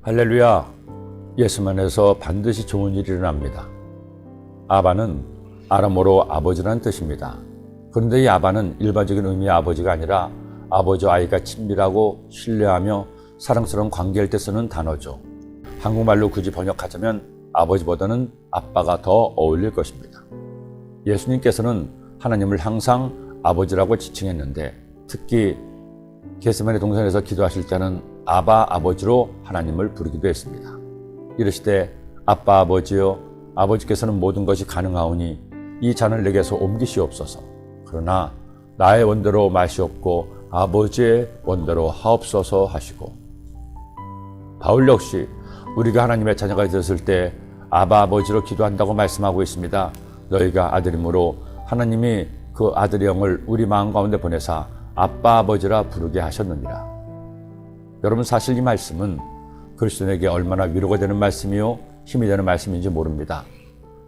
할렐루야. 예수만에서 반드시 좋은 일이 일어납니다. 아바는 아람어로 아버지라는 뜻입니다. 그런데 이 아바는 일반적인 의미의 아버지가 아니라 아버지와 아이가 친밀하고 신뢰하며 사랑스러운 관계할 때 쓰는 단어죠. 한국말로 굳이 번역하자면 아버지보다는 아빠가 더 어울릴 것입니다. 예수님께서는 하나님을 항상 아버지라고 지칭했는데 특히 겟세마네 동산에서 기도하실 때는 아바 아버지로 하나님을 부르기도 했습니다. 이르시되 아빠 아버지여, 아버지께서는 모든 것이 가능하오니 이 잔을 내게서 옮기시옵소서. 그러나 나의 원대로 마시옵고 아버지의 원대로 하옵소서 하시고, 바울 역시 우리가 하나님의 자녀가 되었을 때 아바 아버지로 기도한다고 말씀하고 있습니다. 너희가 아들이므로 하나님이 그 아들의 영을 우리 마음 가운데 보내사 아빠 아버지라 부르게 하셨느니라. 여러분, 사실 이 말씀은 그리스도인에게 얼마나 위로가 되는 말씀이요 힘이 되는 말씀인지 모릅니다.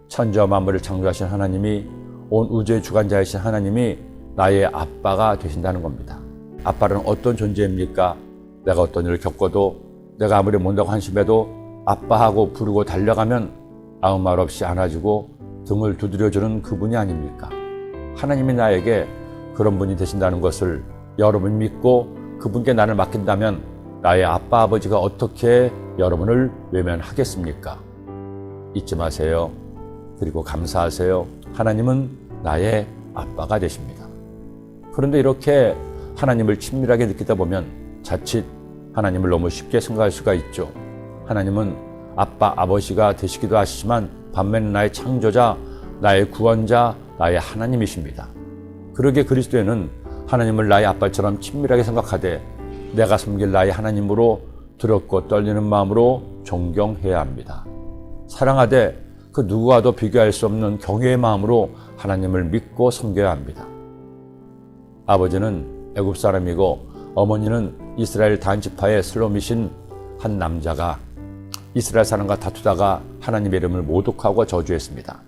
천지와 만물을 창조하신 하나님이, 온 우주의 주관자이신 하나님이 나의 아빠가 되신다는 겁니다. 아빠는 어떤 존재입니까? 내가 어떤 일을 겪어도, 내가 아무리 못다고 한심해도 아빠하고 부르고 달려가면 아무 말 없이 안아주고 등을 두드려주는 그분이 아닙니까? 하나님이 나에게 그런 분이 되신다는 것을 여러분이 믿고 그분께 나를 맡긴다면 나의 아빠 아버지가 어떻게 여러분을 외면하겠습니까? 잊지 마세요. 그리고 감사하세요. 하나님은 나의 아빠가 되십니다. 그런데 이렇게 하나님을 친밀하게 느끼다 보면 자칫 하나님을 너무 쉽게 생각할 수가 있죠. 하나님은 아빠 아버지가 되시기도 하시지만 반면에 나의 창조자, 나의 구원자, 나의 하나님이십니다. 그러기에 그리스도에는 하나님을 나의 아빠처럼 친밀하게 생각하되 내가 섬길 나의 하나님으로 두렵고 떨리는 마음으로 존경해야 합니다. 사랑하되 그 누구와도 비교할 수 없는 경외의 마음으로 하나님을 믿고 섬겨야 합니다. 아버지는 애굽 사람이고 어머니는 이스라엘 단지파의 슬로미신 한 남자가 이스라엘 사람과 다투다가 하나님의 이름을 모독하고 저주했습니다.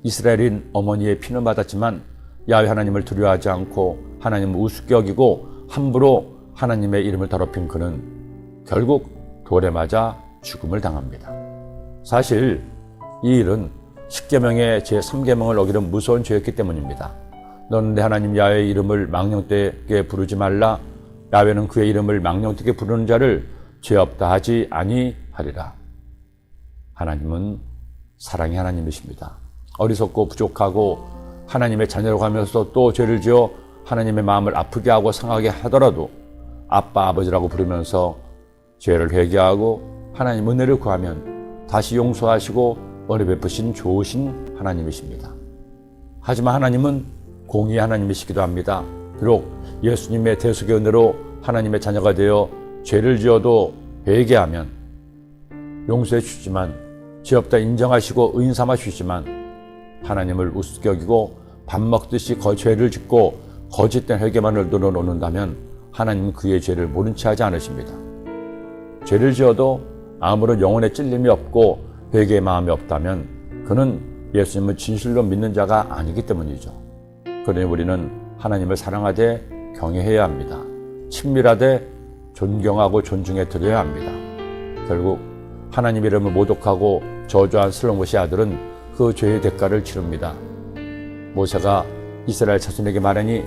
이스라엘인 어머니의 피는 받았지만 야훼 하나님을 두려워하지 않고 하나님을 우습게 여기고 함부로 하나님의 이름을 더럽힌 그는 결국 돌에 맞아 죽음을 당합니다. 사실 이 일은 십계명의 제3계명을 어기는 무서운 죄였기 때문입니다. 너는 내 하나님 야훼의 이름을 망령되게 부르지 말라. 야훼는 그의 이름을 망령되게 부르는 자를 죄 없다 하지 아니하리라. 하나님은 사랑의 하나님이십니다. 어리석고 부족하고 하나님의 자녀라고 하면서 또 죄를 지어 하나님의 마음을 아프게 하고 상하게 하더라도 아빠 아버지라고 부르면서 죄를 회개하고 하나님 은혜를 구하면 다시 용서하시고 은혜 베푸신 좋으신 하나님이십니다. 하지만 하나님은 공의의 하나님이시기도 합니다. 비록 예수님의 대속의 은혜로 하나님의 자녀가 되어 죄를 지어도 회개하면 용서해 주시지만, 죄 없다 인정하시고 의인 삼아 주시지만 하나님을 우습게 여기고 밥 먹듯이 죄를 짓고 거짓된 회개만을 늘어놓는다면 하나님은 그의 죄를 모른 채 하지 않으십니다. 죄를 지어도 아무런 영혼의 찔림이 없고 회개의 마음이 없다면 그는 예수님을 진실로 믿는 자가 아니기 때문이죠. 그러니 우리는 하나님을 사랑하되 경외해야 합니다. 친밀하되 존경하고 존중해 드려야 합니다. 결국 하나님 이름을 모독하고 저주한 슬로못의 아들은 그 죄의 대가를 치릅니다. 모세가 이스라엘 자손에게 말하니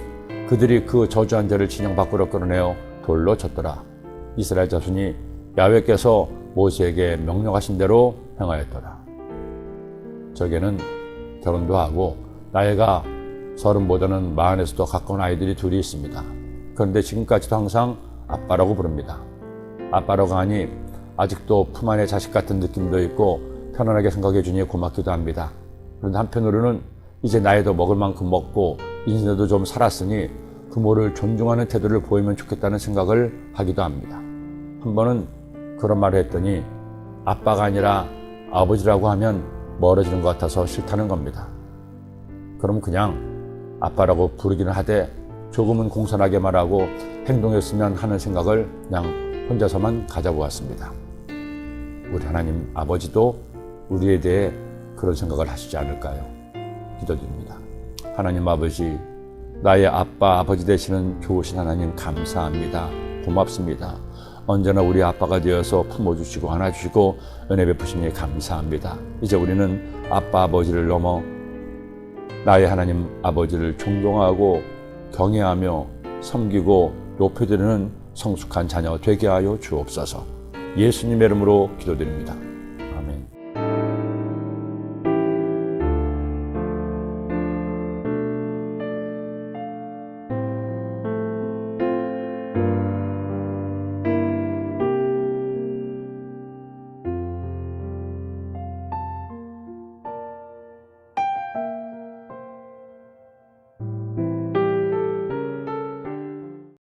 그들이 그 저주한 죄를 진영 밖으로 끌어내어 돌로 쳤더라. 이스라엘 자손이 야훼께서 모세에게 명령하신 대로 행하였더라. 저에게는 결혼도 하고 나이가 30보다는 40에서도 가까운 아이들이 둘이 있습니다. 그런데 지금까지도 항상 아빠라고 부릅니다. 아빠라고 하니 아직도 품 안에 자식 같은 느낌도 있고 편안하게 생각해 주니 고맙기도 합니다. 그런데 한편으로는 이제 나이도 먹을 만큼 먹고 인생도 좀 살았으니 부모를 존중하는 태도를 보이면 좋겠다는 생각을 하기도 합니다. 한 번은 그런 말을 했더니 아빠가 아니라 아버지라고 하면 멀어지는 것 같아서 싫다는 겁니다. 그럼 그냥 아빠라고 부르기는 하되 조금은 공손하게 말하고 행동했으면 하는 생각을 그냥 혼자서만 가져보았습니다. 우리 하나님 아버지도 우리에 대해 그런 생각을 하시지 않을까요? 기도드립니다. 하나님 아버지, 나의 아빠 아버지 되시는 좋으신 하나님 감사합니다. 고맙습니다. 언제나 우리 아빠가 되어서 품어주시고 안아주시고 은혜 베푸시니 감사합니다. 이제 우리는 아빠 아버지를 넘어 나의 하나님 아버지를 존경하고 경외하며 섬기고 높여드리는 성숙한 자녀 되게 하여 주옵소서. 예수님의 이름으로 기도드립니다.